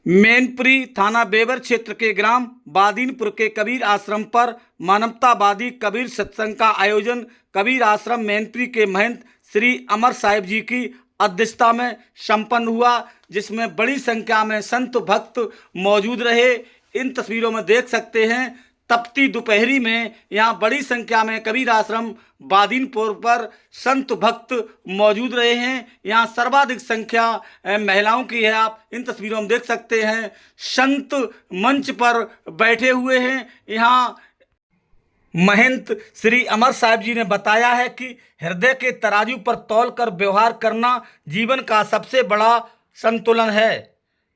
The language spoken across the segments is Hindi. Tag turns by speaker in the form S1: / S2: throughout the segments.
S1: मैनपुरी थाना बेवर क्षेत्र के ग्राम बादीनपुर के कबीर आश्रम पर मानवतावादी कबीर सत्संग का आयोजन कबीर आश्रम मैनपुरी के महंत श्री अमर साहिब जी की अध्यक्षता में संपन्न हुआ, जिसमें बड़ी संख्या में संत भक्त मौजूद रहे। इन तस्वीरों में देख सकते हैं तपती दोपहरी में यहाँ बड़ी संख्या में कबीर आश्रम बादीनपुर पर संत भक्त मौजूद रहे हैं। यहाँ सर्वाधिक संख्या महिलाओं की है। आप इन तस्वीरों में देख सकते हैं संत मंच पर बैठे हुए हैं। यहाँ महंत श्री अमर साहिब जी ने बताया है कि हृदय के तराजू पर तौल कर व्यवहार करना जीवन का सबसे बड़ा संतुलन है।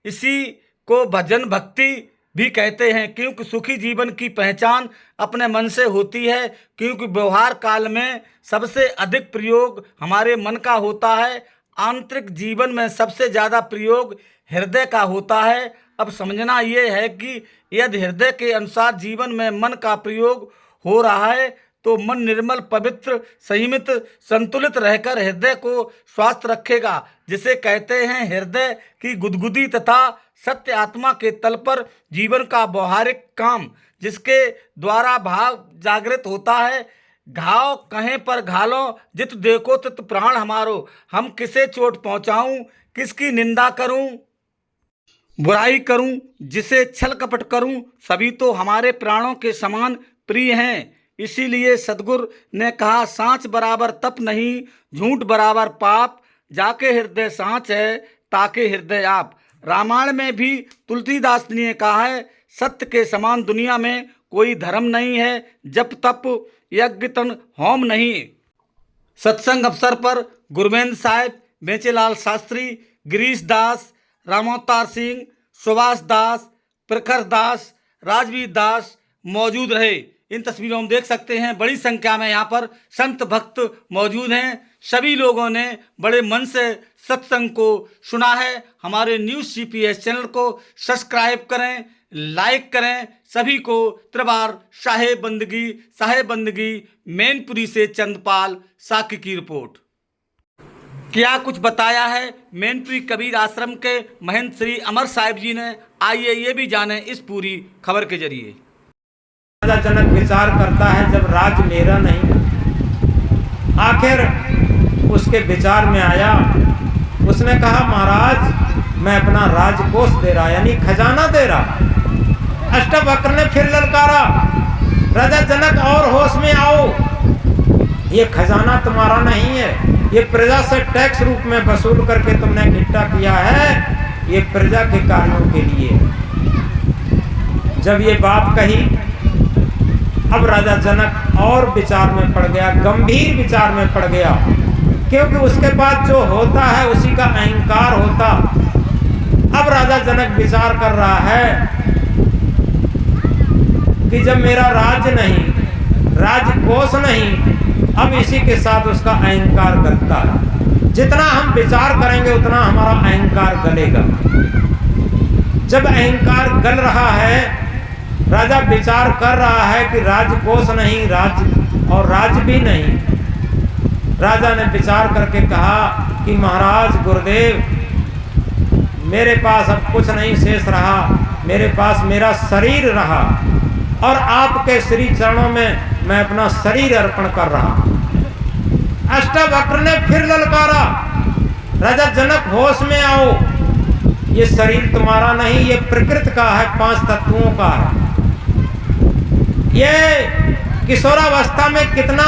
S1: इसी को भजन भक्ति भी कहते हैं, क्योंकि सुखी जीवन की पहचान अपने मन से होती है। क्योंकि व्यवहार काल में सबसे अधिक प्रयोग हमारे मन का होता है। आंतरिक जीवन में सबसे ज़्यादा प्रयोग हृदय का होता है। अब समझना ये है कि यदि हृदय के अनुसार जीवन में मन का प्रयोग हो रहा है तो मन निर्मल, पवित्र, संयमित, संतुलित रहकर हृदय को स्वस्थ रखेगा, जिसे कहते हैं हृदय की गुदगुदी तथा सत्य आत्मा के तल पर जीवन का व्यवहारिक काम, जिसके द्वारा भाव जागृत होता है। घाव कहें पर घालो, जित देखो तित प्राण हमारो। हम किसे चोट पहुँचाऊँ, किसकी निंदा करूँ, बुराई करूँ, जिसे छल कपट करूँ, सभी तो हमारे प्राणों के समान प्रिय हैं। इसीलिए सदगुरु ने कहा, सांच बराबर तप नहीं, झूठ बराबर पाप, जाके हृदय सांच है ताके हृदय आप। रामायण में भी तुलसीदास ने कहा है, सत्य के समान दुनिया में कोई धर्म नहीं है, जप तप यज्ञ तन होम नहीं। सत्संग अवसर पर गुरवेंद्र साहिब, बेचेलाल शास्त्री, गिरीश दास, रामोवतार सिंह, सुभाष दास, प्रखर दास, राजवीर दास मौजूद रहे। इन तस्वीरों में देख सकते हैं बड़ी संख्या में यहाँ पर संत भक्त मौजूद हैं। सभी लोगों ने बड़े मन से सत्संग को सुना है। हमारे न्यूज़ CPS चैनल को सब्सक्राइब करें, लाइक करें। सभी को त्रिवार साहेब बंदगी मैनपुरी से चंदपाल साकी की रिपोर्ट। क्या कुछ बताया है मैनपुरी कबीर आश्रम के महंत श्री अमर साहिब जी ने, आइए ये भी जानें इस पूरी खबर के जरिए।
S2: जनक विचार करता है, जब राज मेरा नहीं, आखिर उसके विचार में आया। उसने कहा, महाराज मैं अपना राजकोष दे रहा, यानी खजाना दे रहा। अष्टवक्र ने फिर ललकारा, राजा जनक और होश में आओ, ये खजाना तुम्हारा नहीं है, ये प्रजा से टैक्स रूप में वसूल करके तुमने इकट्ठा किया है, ये प्रजा के कार्यों के लिए। जब ये बात कही, अब राजा जनक और विचार में पड़ गया, गंभीर विचार में पड़ गया, क्योंकि उसके बाद जो होता है उसी का अहंकार होता। अब राजा जनक विचार कर रहा है कि जब मेरा राज्य नहीं, राजकोष नहीं, अब इसी के साथ उसका अहंकार गलता है। जितना हम विचार करेंगे उतना हमारा अहंकार गलेगा। जब अहंकार गल रहा है, राजा विचार कर रहा है कि राजकोष नहीं, और राज भी नहीं। राजा ने विचार करके कहा कि महाराज गुरुदेव, मेरे पास अब कुछ नहीं शेष रहा, मेरे पास मेरा शरीर रहा और आपके श्री चरणों में मैं अपना शरीर अर्पण कर रहा। अष्टवक्र ने फिर ललकारा, राजा जनक होश में आओ, ये शरीर तुम्हारा नहीं, ये प्रकृति का है, 5 तत्वों का है। ये किशोरावस्था में कितना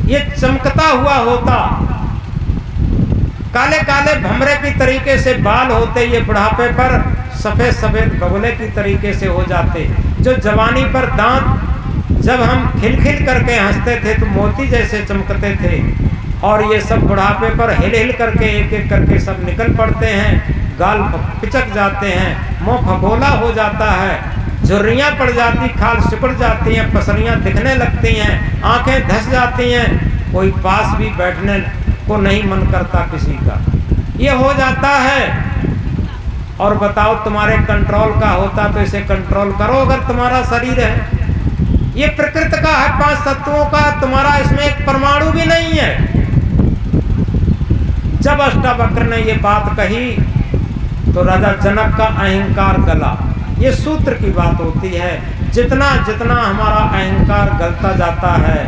S2: ये चमकता हुआ होता, काले काले भमरे की तरीके से बाल होते, ये बुढ़ापे पर सफेद सफेद बगुले की तरीके से हो जाते। जो जवानी पर दांत जब हम खिलखिल करके हंसते थे तो मोती जैसे चमकते थे, और ये सब बुढ़ापे पर हिल हिल करके एक एक करके सब निकल पड़ते हैं, गाल पिचक जाते हैं, मुंह फगोला हो जाता है, झुर्रियाँ पड़ जाती, खाल सिकुड़ जाती हैं, पसलियाँ दिखने लगती हैं, आंखें धस जाती हैं, कोई पास भी बैठने को नहीं मन करता किसी का। ये हो जाता है। और बताओ, तुम्हारे कंट्रोल का होता तो इसे कंट्रोल करो। अगर तुम्हारा शरीर है, ये प्रकृति का है, 5 तत्वों का, तुम्हारा इसमें एक परमाणु भी नहीं है। जब अष्टवक्र ने ये बात कही तो राजा जनक का अहंकार गला। ये सूत्र की बात होती है, जितना जितना हमारा अहंकार गलता जाता है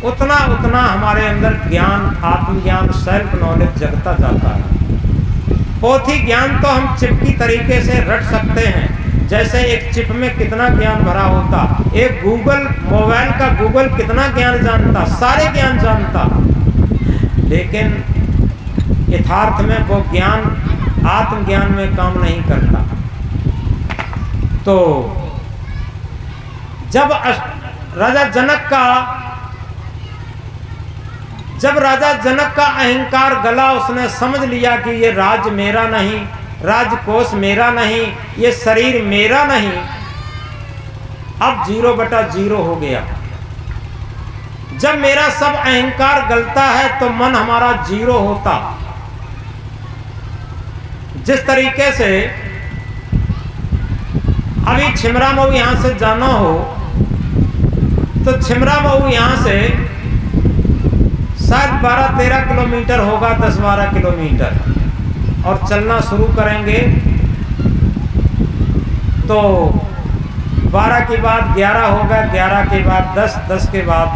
S2: उतना उतना हमारे अंदर ज्ञान, आत्मज्ञान, सेल्फ नॉलेज जगता जाता है। पोथी ज्ञान तो हम चिप की तरीके से रट सकते हैं, जैसे एक चिप में कितना ज्ञान भरा होता। एक गूगल, मोबाइल का गूगल कितना ज्ञान जानता, सारे ज्ञान जानता, लेकिन यथार्थ में वो ज्ञान आत्मज्ञान में काम नहीं करता। तो जब राजा जनक का अहंकार गला, उसने समझ लिया कि ये राज मेरा नहीं, राजकोष मेरा नहीं, ये शरीर मेरा नहीं। अब 0/0 हो गया। जब मेरा सब अहंकार गलता है तो मन हमारा 0 होता। जिस तरीके से अभी छिमरा मऊ यहां से जाना हो तो छिमरा मऊ यहां से शायद 12-13 किलोमीटर होगा, 10-12 किलोमीटर, और चलना शुरू करेंगे तो 12 के बाद 11 होगा, 11 के बाद 10, 10 के बाद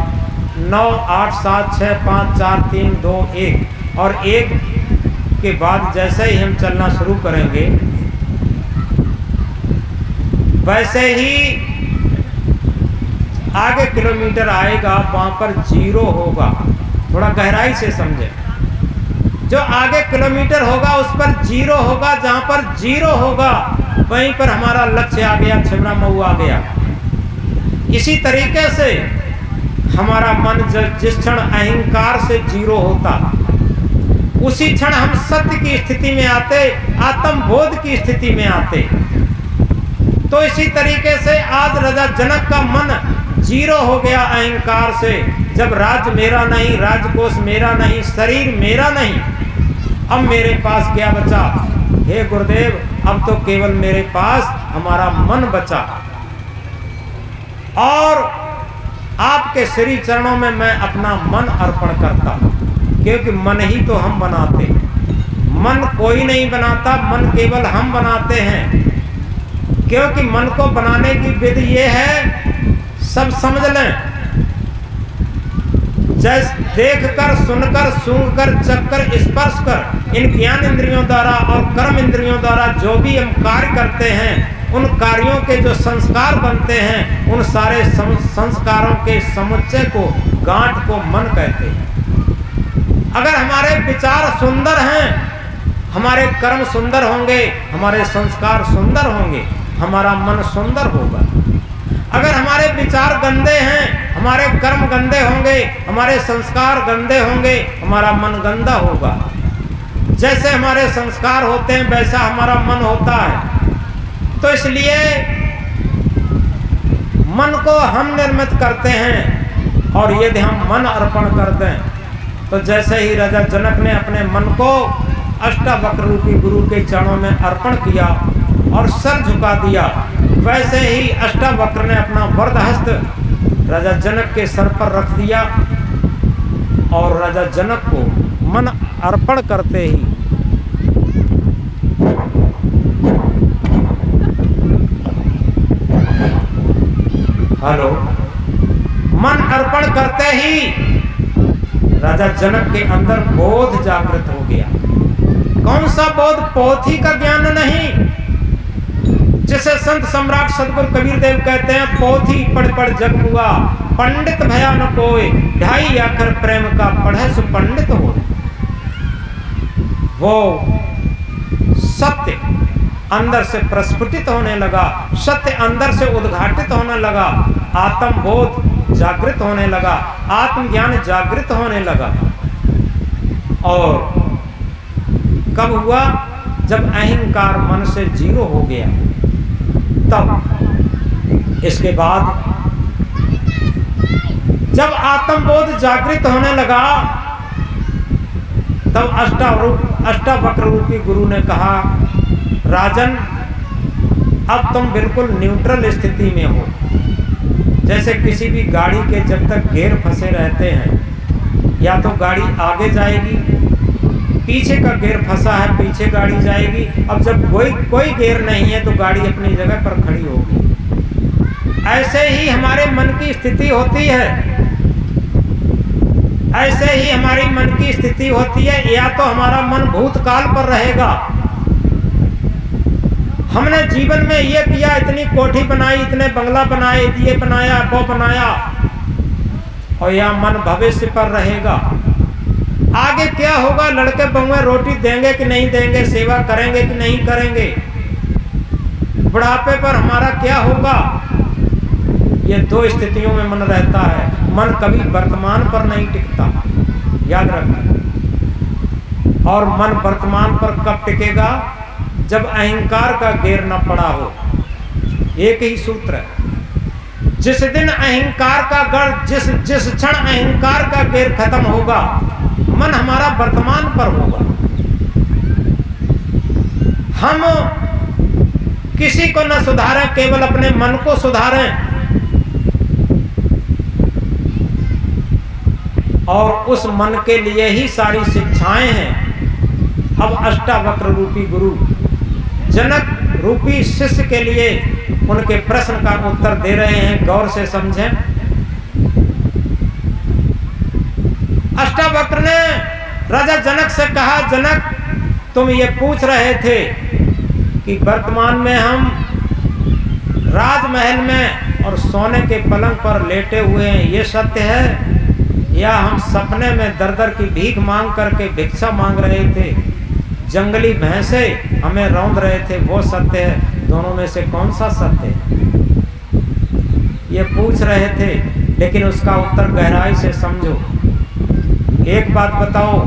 S2: 9, 8, 7, 6, 5, 4, 3, 2, 1, और 1 के बाद जैसे ही हम चलना शुरू करेंगे वैसे ही आगे किलोमीटर आएगा, वहां पर 0 होगा। थोड़ा गहराई से समझे। जो आगे किलोमीटर होगा उस पर 0 होगा, जहां पर 0 होगा वहीं पर हमारा लक्ष्य आ गया, छिमरा मऊ आ गया। इसी तरीके से हमारा मन जिस क्षण अहंकार से 0 होता, उसी क्षण हम सत्य की स्थिति में आते, आत्मबोध की स्थिति में आते। तो इसी तरीके से आज राजा जनक का मन 0 हो गया अहंकार से। जब राज मेरा नहीं, राजकोष मेरा नहीं, शरीर मेरा नहीं, अब मेरे पास क्या बचा? हे गुरुदेव, अब तो केवल मेरे पास हमारा मन बचा, और आपके श्री चरणों में मैं अपना मन अर्पण करता हूं, क्योंकि मन ही तो हम बनाते। मन कोई नहीं बनाता, मन केवल हम बनाते हैं। क्योंकि मन को बनाने की विधि ये है, सब समझ लें। जैसे देखकर, सुनकर, सूंघकर, चखकर, स्पर्श कर, इन ज्ञान इंद्रियों द्वारा और कर्म इंद्रियों द्वारा जो भी हम कार्य करते हैं, उन कार्यों के जो संस्कार बनते हैं, उन सारे संस्कारों के समुच्चय को, गांठ को मन कहते हैं। अगर हमारे विचार सुंदर हैं, हमारे कर्म सुंदर होंगे, हमारे संस्कार सुंदर होंगे, हमारा मन सुंदर होगा। अगर हमारे विचार गंदे हैं, हमारे कर्म गंदे होंगे, हमारे संस्कार गंदे होंगे, हमारा मन गंदा होगा। जैसे हमारे संस्कार होते हैं वैसा हमारा मन होता है। तो इसलिए मन को हम निर्मित करते हैं, और यदि हम मन अर्पण कर दें तो जैसे ही राजा जनक ने अपने मन को अष्टावक्र रूपी गुरु के चरणों में अर्पण किया और सर झुका दिया, वैसे ही अष्टावक्र ने अपना वरद हस्त राजा जनक के सर पर रख दिया, और राजा जनक को मन अर्पण करते ही हेलो मन अर्पण करते ही राजा जनक के अंदर बोध जागृत हो गया। कौन सा बोध? पोथी का ज्ञान नहीं, जिसे संत सम्राट सदगुरु कबीर देव कहते हैं, पोथी पढ़ पढ़ जग मुआ, पंडित भया न कोय, 2.5 अक्षर प्रेम का पढ़े सो पंडित हो। वो सत्य अंदर से प्रस्फुटित होने लगा, सत्य अंदर से उद्घाटित होने लगा, आत्मबोध जागृत होने लगा, आत्मज्ञान जागृत होने लगा। और कब हुआ? जब अहंकार मन से 0 हो गया। तब इसके बाद जब आत्मबोध जागृत होने लगा, तब अष्टावक्र रूपी गुरु ने कहा, राजन अब तुम बिल्कुल न्यूट्रल स्थिति में हो। जैसे किसी भी गाड़ी के जब तक गियर फंसे रहते हैं, या तो गाड़ी आगे जाएगी पीछे का गियर फंसा है, पीछे गाड़ी जाएगी। अब जब कोई गियर नहीं है तो गाड़ी अपनी जगह पर खड़ी होगी। ऐसे ही हमारे मन की स्थिति होती है, ऐसे ही हमारी मन की स्थिति होती है। या तो हमारा मन भूतकाल पर रहेगा, हमने जीवन में ये किया, इतनी कोठी बनाई, इतने बंगला बनाए, ये बनाया, वो बनाया, और या मन भविष्य पर रहेगा। आगे क्या होगा, लड़के बहुएं रोटी देंगे कि नहीं देंगे, सेवा करेंगे कि नहीं करेंगे, बुढ़ापे पर हमारा क्या होगा। ये दो स्थितियों में मन रहता है। मन कभी वर्तमान पर नहीं टिकता, याद रखना। और मन वर्तमान पर कब टिकेगा, जब अहंकार का गियर न पड़ा हो। एक ही सूत्र है, जिस दिन अहंकार का गढ़, जिस क्षण अहंकार का गियर खत्म होगा, मन हमारा वर्तमान पर होगा। हम किसी को न सुधारें, केवल अपने मन को सुधारें। और उस मन के लिए ही सारी शिक्षाएं हैं। अब अष्टावक्र रूपी गुरु जनक रूपी शिष्य के लिए उनके प्रश्न का उत्तर दे रहे हैं, गौर से समझें। अष्टावक्र ने राजा जनक से कहा, जनक तुम ये पूछ रहे थे कि वर्तमान में हम राजमहल में और सोने के पलंग पर लेटे हुए हैं, ये सत्य है, या हम सपने में दर दर की भीख मांग करके भिक्षा मांग रहे थे, जंगली भैंसे हमें रौंद रहे थे, वो सत्य है, दोनों में से कौन सा सत्य है, ये पूछ रहे थे। लेकिन उसका उत्तर गहराई से समझो। एक बात बताओ,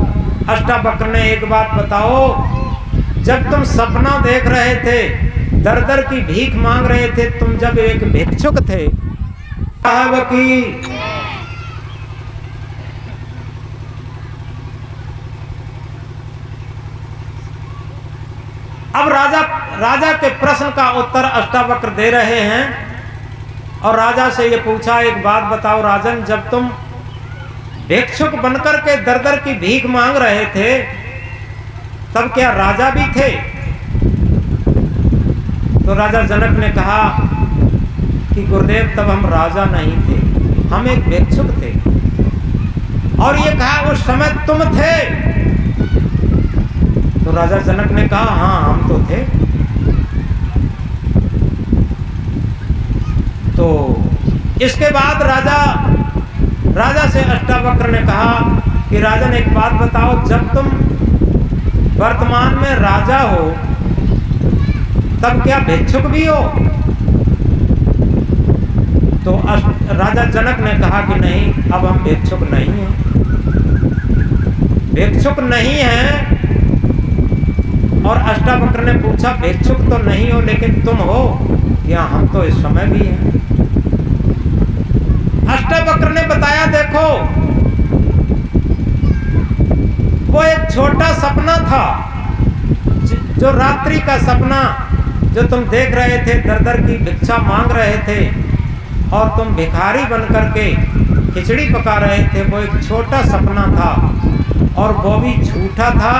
S2: अष्टावक्र ने एक बात बताओ, जब तुम सपना देख रहे थे, दर दर की भीख मांग रहे थे, तुम जब एक भिक्षुक थे, अब राजा के प्रश्न का उत्तर अष्टावक्र दे रहे हैं। और राजा से ये पूछा, एक बात बताओ राजन, जब तुम भिक्षुक बनकर के दर दर की भीख मांग रहे थे, तब क्या राजा भी थे? तो राजा जनक ने कहा कि गुरुदेव तब हम राजा नहीं थे, हम एक भिक्षुक थे। और ये कहा उस समय तुम थे? तो राजा जनक ने कहा हाँ हम तो थे। तो इसके बाद राजा से अष्टावक्र ने कहा कि राजन एक बात बताओ, जब तुम वर्तमान में राजा हो तब क्या भिक्षुक भी हो? तो राजा जनक ने कहा कि नहीं, अब हम भिक्षुक नहीं हैं, भिक्षुक नहीं हैं। और अष्टावक्र ने पूछा, भिक्षुक तो नहीं हो लेकिन तुम हो? या हम तो इस समय भी हैं। अष्टावक्र ने बताया, देखो वो एक छोटा सपना था, जो रात्रि का सपना जो तुम देख रहे थे, दर दर की भिक्षा मांग रहे थे और तुम भिखारी बनकर के खिचड़ी पका रहे थे, वो एक छोटा सपना था और वो भी झूठा था।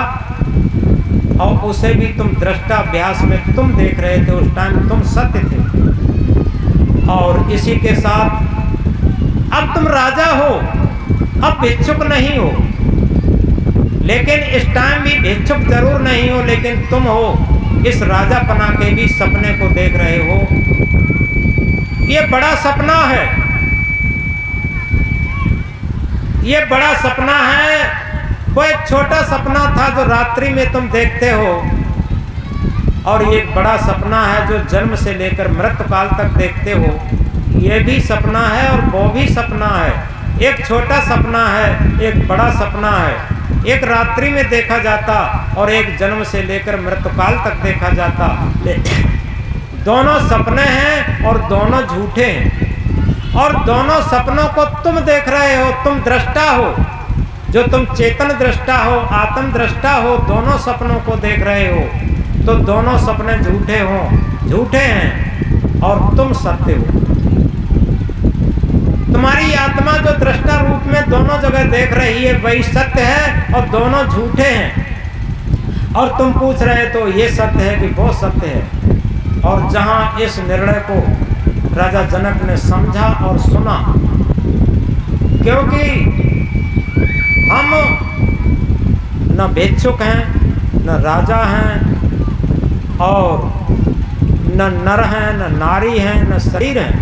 S2: और उसे भी तुम दृष्टाभ्यास में तुम देख रहे थे, उस टाइम तुम सत्य थे। और इसी के साथ अब तुम राजा हो, अब भिक्षुक नहीं हो, लेकिन इस टाइम भी भिक्षुक जरूर नहीं हो, लेकिन तुम हो, इस राजापना के भी सपने को देख रहे हो। ये बड़ा सपना है, ये बड़ा सपना है। वो एक छोटा सपना था जो रात्रि में तुम देखते हो, और ये बड़ा सपना है जो जन्म से लेकर मृत्यु काल तक देखते हो। ये भी सपना है और वो भी सपना है। एक छोटा सपना है, एक बड़ा सपना है। एक रात्रि में देखा जाता और एक जन्म से लेकर मृत्यु काल तक देखा जाता। दोनों सपने हैं और दोनों झूठे हैं, और दोनों सपनों को तुम देख रहे हो, तुम दृष्टा हो। जो तुम चेतन दृष्टा हो, आत्म दृष्टा हो, दोनों सपनों को देख रहे हो, तो दोनों सपने झूठे हैं और तुम सत्य हो। तुम्हारी आत्मा जो दृष्टा रूप में दोनों जगह देख रही है, वही सत्य है और दोनों झूठे हैं। और तुम पूछ रहे तो ये सत्य है कि वो सत्य है। और जहाँ इस निर्णय को राजा जनक ने समझा और सुना, क्योंकि हम न भिक्षुक हैं, न राजा हैं, और न नर हैं, न नारी हैं, न शरीर हैं।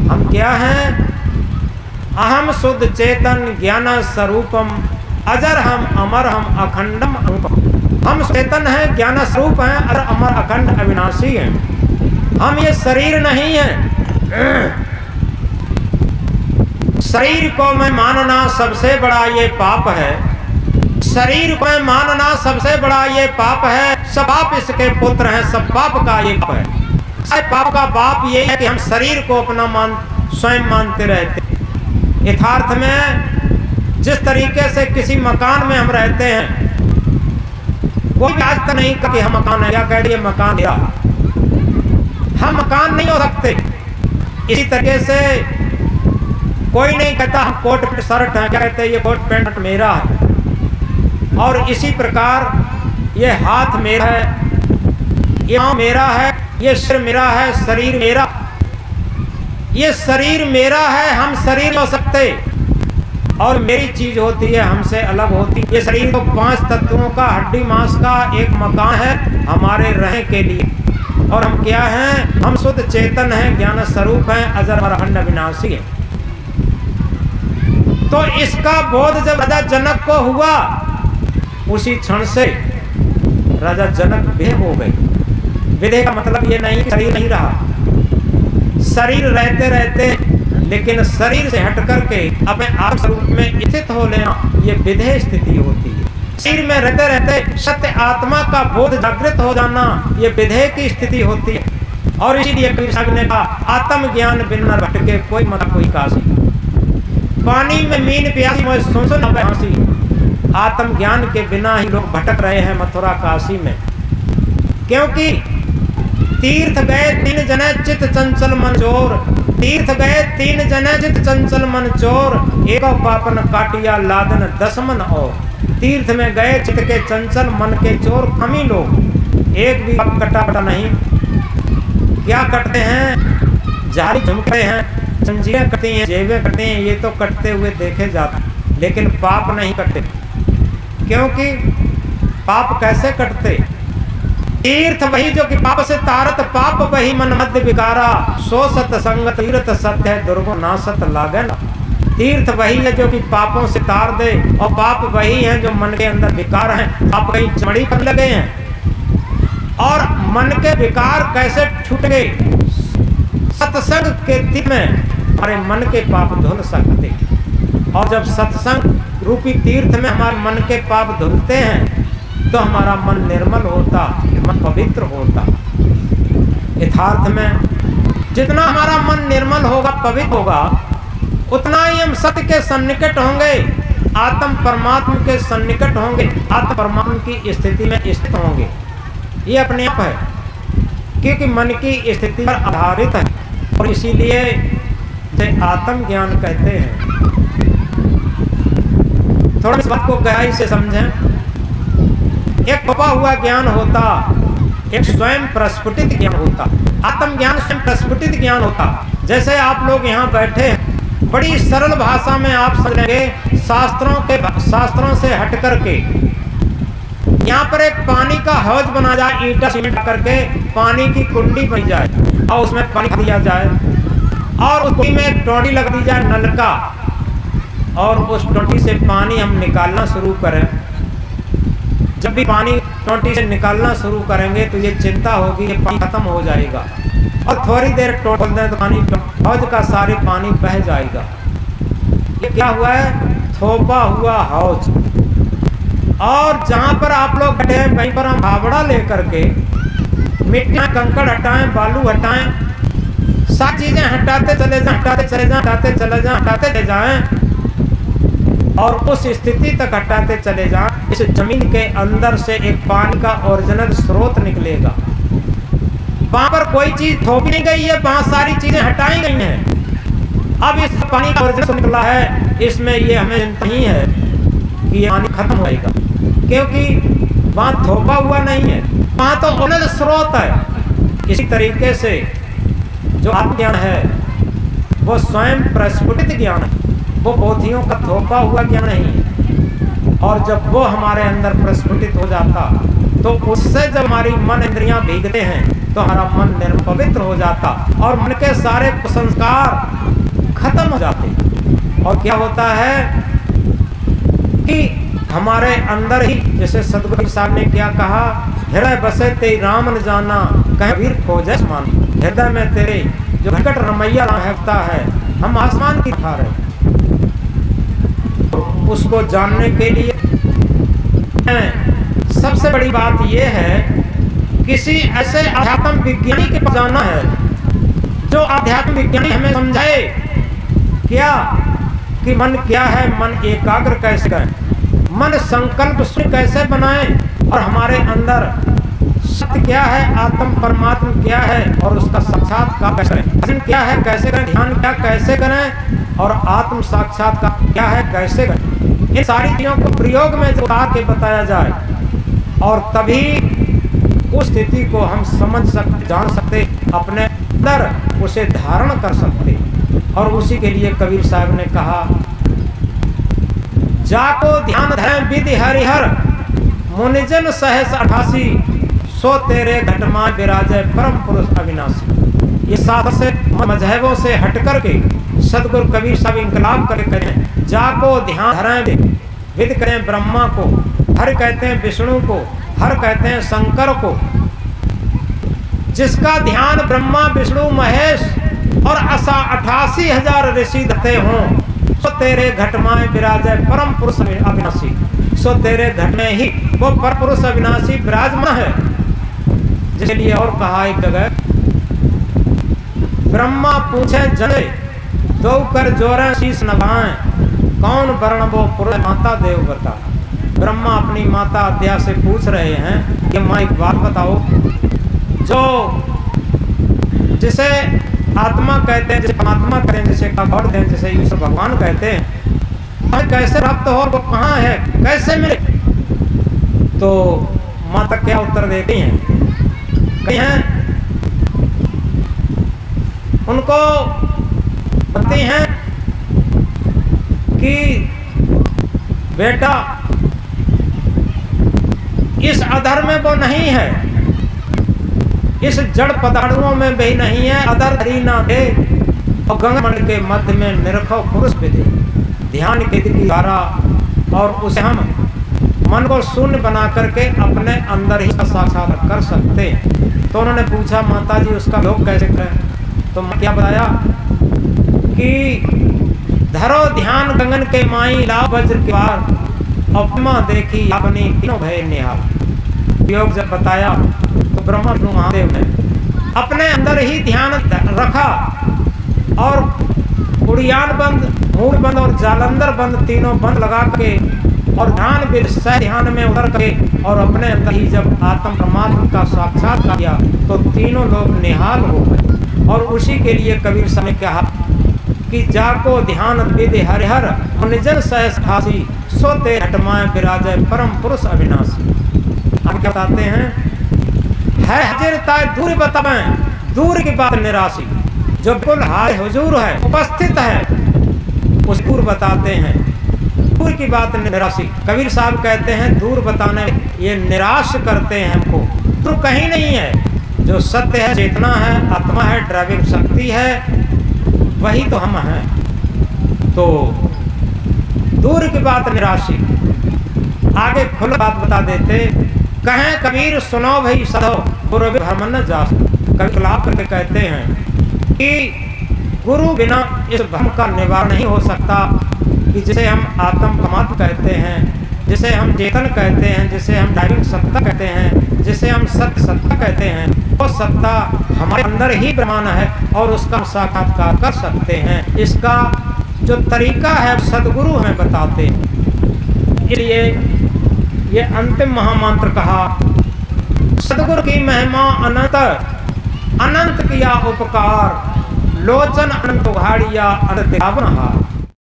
S2: हम क्या हैं? अहम शुद्ध चेतन ज्ञान स्वरूपम अजर हम अमर हम अखंडम अनुपम। हम चेतन हैं, ज्ञान स्वरूप हैं, अजर अमर अखंड अविनाशी हैं। हम ये शरीर नहीं है। शरीर को मैं मानना सबसे बड़ा ये पाप है। शरीर को मैं मानना सबसे बड़ा ये पाप है। सब पाप इसके पुत्र हैं, सब पाप का ये पाप है। सब पाप का पाप ये है कि हम शरीर को अपना स्वयं मानते रहते। यथार्थ में जिस तरीके से किसी मकान में हम रहते हैं, कोई भी आज तक नहीं कहा कि हम मकान है, या कह दिए मकान मेरा। हम मकान नहीं हो सकते। इसी तरीके से कोई नहीं कहता हम कोट पैंट शर्ट है, क्या कहते हैं, ये कोट पैंट मेरा है। और इसी प्रकार ये हाथ मेरा है, ये पाँव मेरा है, ये सिर मेरा है, शरीर मेरा। ये शरीर मेरा है, हम शरीर हो सकते, और मेरी चीज होती है, हमसे अलग होती है। ये शरीर तो 5 तत्वों का, हड्डी मांस का एक मकान है हमारे रहने के लिए। और हम क्या हैं? हम शुद्ध चेतन हैं, ज्ञान स्वरूप हैं, अजर और अखंड अविनाशी है। तो इसका बोध जब राजा जनक को हुआ, उसी क्षण से राजा जनक विधेय हो गए। विधेय का मतलब ये नहीं कि शरीर नहीं रहा। शरीर रहते रहते लेकिन शरीर से हट करके अपने आत्म स्वरूप में स्थित हो लेना, ये विधेय स्थिति होती है। शरीर में रहते रहते सत्य आत्मा का बोध जागृत हो जाना, ये विधेय की स्थिति होती है। और इसीलिए कबीर साहब ने कहा, आत्म ज्ञान बिन न भटके कोई मत कोई काशी। पानी में मीन प्यासी मोए सुन सुन न हंसी। आत्म ज्ञान के बिना ही लोग भटक रहे हैं मथुरा काशी में। क्योंकि तीर्थ गए 3 जने चित चंचल मन चोर। तीर्थ गए 3 जने चित चंचल मन चोर। एक पापन काटिया लादन 10 मन और। तीर्थ में गए चित के चंचल मन के चोर कमी लोग, एक भी कटा कटा नहीं। क्या कटते हैं? जारी झुमकते हैं, जंजीरें कटती हैं, जेबें कटती हैं, ये तो कटते हुए देखे जाते, लेकिन पाप नहीं कटते। क्योंकि पाप कैसे कटते? तीर्थ वही जो कि पाप से तारत, पाप वही मन मध्य विकारा। सो सत संग तीर्थ सत्य है, दुर्गो ना सत लागे ना। तीर्थ वही है जो कि पापों से तार दे, और पाप वही है जो मन के अंदर विकार हैं। पाप कहीं चमड़ी पर लगे हैं। और मन के विकार कैसे छूट गए? सत्संग के तीर्थ में हमारे मन के पाप धुल सकते। और जब सत्संग रूपी तीर्थ में हमारे मन के पाप धुलते हैं, तो हमारा मन निर्मल होता, मन पवित्र होता। यथार्थ में जितना हमारा मन निर्मल होगा, पवित्र होगा, उतना ही हम सत्य के सन्निकट होंगे, आत्म परमात्मा के सन्निकट होंगे, आत्म परमात्मा की स्थिति में स्थित होंगे। ये अपने आप है, क्योंकि मन की स्थिति पर आधारित है। और इसीलिए इसे आत्म ज्ञान कहते हैं। थोड़ा इस बात को गहराई से समझें। एक छुपा हुआ ज्ञान होता, एक स्वयं प्रस्फुटित ज्ञान होता। आत्म ज्ञान स्वयं प्रस्फुटित ज्ञान होता। जैसे आप लोग यहाँ बैठे हैं, बड़ी सरल भाषा में आप समझेंगे, शास्त्रों से हट करके यहाँ पर एक पानी का हौज बना जाए, ईंटा सीमेंट करके पानी की कुंडी बन जाए, और उसमें पानी दिया जाए, और उस कुंडी में एक टोटी लग दी जाए, नलका, और उस टोटी से पानी हम निकालना शुरू करें। जब भी पानी टोटी से निकालना शुरू करेंगे तो ये चिंता होगी ये पानी खत्म हो जाएगा, और थोड़ी देर खोल दें तो पानी हौज का सारे पानी बह जाएगा। ये क्या हुआ है? थोपा हुआ हौज। और जहाँ पर आप लोग बैठे हैं, वहीं पर हम फावड़ा लेकर के मिट्टियाँ कंकड़ हटाएं, बालू हटाएं, सब चीजें हटाते चले जाएं, हटाते चले जाएं, हटाते चले जाएं, हटाते चले जाएं, और उस स्थिति तक हटाते चले जाएं। इस जमीन के अंदर से एक पानी का ओरिजिनल स्रोत निकलेगा। वहां पर कोई चीज थोपी नहीं गई है, वहां सारी चीजें हटाई गई हैं। अब इस पानी का ओरिजिनल निकला है, इसमें ये हमें नहीं है कि ये पानी खत्म होएगा, क्योंकि वहां थोपा हुआ नहीं है, वहां तो अनंत स्रोत है। इसी तरीके से जो आत्मज्ञान है वो स्वयं प्रस्फुटित ज्ञान है, वो पोथियों का थोपा हुआ ज्ञान नहीं है। और जब वो हमारे अंदर प्रस्फुटित हो जाता तो उससे जब हमारी मन इंद्रियां भीगते हैं तो हमारा मन निर्पवित्र हो जाता और मन के सारे संस्कार खत्म हो जाते। और क्या होता है कि हमारे अंदर ही, जैसे सदगुरु साहब ने क्या कहा, हृदय बसे ते राम न जाना कहीं वीर खोजे आसमान। हृदय में तेरे जो घटघट रमैया रहता है, हम आसमान की खा रहे, उसको जानने के लिए सबसे बड़ी बात यह है किसी ऐसे आध्यात्म विज्ञानी के पास जाना है जो आध्यात्म विज्ञानी हमें समझाए क्या कि मन क्या है, मन एकाग्र कैसे करें, मन संकल्प शून्य कैसे बनाएं और हमारे अंदर सत्य क्या है, आत्म परमात्मा क्या है और उसका साक्षात्कार कैसे करें, भजन क्या है कैसे करें, ध्यान क्या कैसे करें और आत्म साक्षात्कार क्या है कैसे करें। इन सारी चीजों को प्रयोग में जो आके बताया जाए और तभी उस स्थिति को हम समझ सकते, जान सकते, अपने अंदर उसे धारण कर सकते। और उसी के लिए कबीर साहब ने कहा, जाको ध्यान धैर्य विधि हरिहर मुनिजन सहस 88 सो तेरे घटमा विराजय परम पुरुष अविनाशी। ये साथ से मजहबों से हट करके सदगुरु कबीर साहब इंकलाब करके करें, जाको ध्यान धरें विधि करें ब्रह्मा को, हर कहते हैं विष्णु को, हर कहते हैं शंकर को। जिसका ध्यान ब्रह्मा विष्णु महेश और 88,000 ऋषि धते हों, सो तेरे घट में विराजय परम पुरुष अविनाशी। सो तेरे घट में ही वो पर पुरुष अविनाशी विराजमान है। जिसके लिए और कहा एक जगह, ब्रह्मा पूछे जने दो कर जोरे शीश नभाएं, कौन वर्ण वो पुरुष माता देव बता। ब्रह्मा अपनी माता अद्या से पूछ रहे हैं कि माँ एक बात बताओ, जो जिसे आत्मा कहते हैं, जिसे परमात्मा कहते हैं, जिसे गॉड कहते हैं, जिसे ईश्वर भगवान कहते हैं, कैसे प्राप्त हो, वो कहाँ है, कैसे मिले। तो माता क्या उत्तर देती हैं, कहीं हैं उनको बताती हैं कि बेटा इस अधर में वो नहीं है, इस जड़ पदार्थों में भी नहीं है, अधर धरी ना दे और गंगा मंडल के मध्य में निरखो पुरुष विधि ध्यान के द्वारा, और उसे हम मन को शून्य बना करके अपने अंदर ही साक्षात्कार कर सकते हैं। तो उन्होंने पूछा माता जी उसका योग कैसे करें, तो मैं क्या बताया कि धरो ध्यान गगन के माई लाभ वज्र के वार अपमा देखी अपनी तीनों भय निहार। योग जब बताया तो ब्रह्मा विष्णु महादेव ने अपने अंदर ही ध्यान रखा और उड़ियान बंद, मूल बंद और जालंधर बंद तीनों बंद लगा के और ध्यान में उतर के और अपने अंदर ही जब आत्म परमात्मा का साक्षात्कार किया तो तीनों लोग निहाल हो गए। और उसी के लिए कबीर साहब ने कहा कि जाको ध्यान विधि हरिहर निजन सहस 88 सोते हटमाए विराजय परम पुरुष अविनाशी। अब क्या बताते हैं, है हाजिरता दूर बताएं, दूर की बात निराशी, जो बिल्कुल हाय हुजूर है, उपस्थित है, उस दूर बताते हैं, दूर की बात निराशी। कबीर साहब कहते हैं दूर बताने ये निराश करते हैं हमको, दूर कहीं नहीं है, जो सत्य है, चेतना है, आत्मा है, ड्राइविंग शक्ति है, वही तो हम हैं। तो दूर की बात निराशी। आगे खुल बात बता देते, कहें कबीर सुनो भाई सदो गुरु भ्रमण न जास। कभी कलाप करके कहते हैं कि गुरु बिना इस भ्रम का निवारण नहीं हो सकता, कि जिसे हम आत्म परमात्मा कहते हैं, जिसे हम चेतन कहते हैं, जिसे हम ड्राइविंग सत्ता कहते हैं, जिसे हम सत्य सत्ता कहते हैं, वो सत्ता हमारे अंदर ही विद्यमान है और उसका साक्षात्कार कर सकते हैं। इसका जो तरीका है सदगुरु हमें बताते हैं। इसलिए ये अंतिम महामंत्र कहा, सदगुरु की महिमा अनंत, अनंत किया उपकार, लोचन अनंत उघाड़िया अनंत हार।